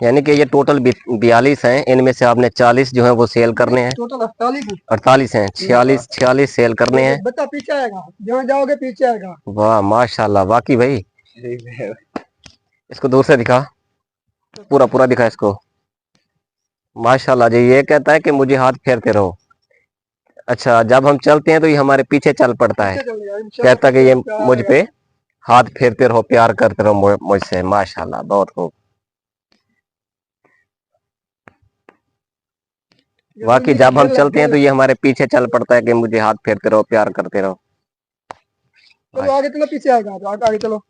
यानी कि ये टोटल 42 हैं, इनमें से आपने 40 जो है वो सेल करने हैं, टोटल 48 है। 48 हैं, 46 सेल करने हैं। बच्चा पीछे आएगा, जहाँ जाओगे पीछे आएगा। वाह माशाल्लाह, वाकई भाई। इसको दूर से दिखा, पूरा पूरा दिखा इसको। माशाल्लाह जी, ये कहता है कि मुझे हाथ फेरते रहो। अच्छा, जब हम चलते हैं तो ये हमारे पीछे चल पड़ता है, पीछे चल गया, इंशाल्लाह कहता कि ये प्यार मुझ आएगा। पे हाथ फेरते रहो, प्यार करते रहो मुझसे। माशाल्लाह, बहुत खूब। ये वाकई तो जब हम खेल चलते हैं तो ये हमारे पीछे चल पड़ता है कि मुझे हाथ फेरते रहो, प्यार करते रहो। चलो आगे चलो, पीछे आएगा, आगे आगे चलो।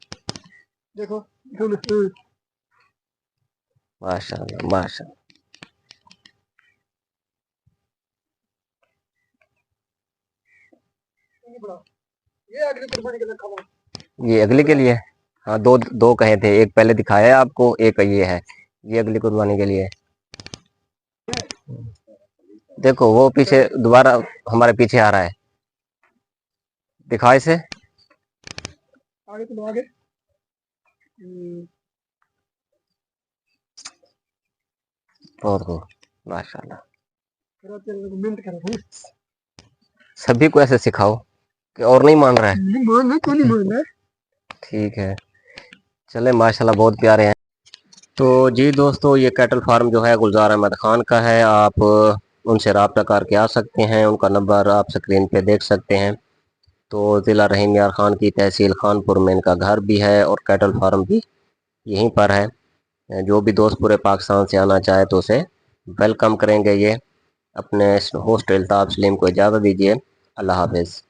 देखो माशाल्लाह माशाल्लाह। ये अगली कुर्बानी के लिए खाना। ये अगली के लिए, हाँ दो दो कहे थे, एक पहले दिखाया है आपको, एक ये है, ये अगली कुर्बानी के लिए। देखो वो पीछे दोबारा हमारे पीछे आ रहा है, दिखा इसे। आगे चलो आगे। बहुत खूब माशाल्लाह। मिनट करो। सभी को ऐसे सिखाओ कि और नहीं मान रहा है। नहीं मान, क्यों नहीं मान रहा है? ठीक है, चले माशाल्लाह, बहुत प्यारे हैं। तो जी दोस्तों, ये कैटल फार्म जो है गुलजार अहमद खान का है। आप उनसे रब्ता करके आ सकते हैं, उनका नंबर आप स्क्रीन पे देख सकते हैं। तो ज़िला रहीम यार खान की तहसील खानपुर में इनका घर भी है और कैटल फार्म भी यहीं पर है। जो भी दोस्त पूरे पाकिस्तान से आना चाहे तो उसे वेलकम करेंगे। ये अपने होस्ट अल्ताफ़ सलीम को इजाज़त दीजिए। अल्लाह हाफिज़।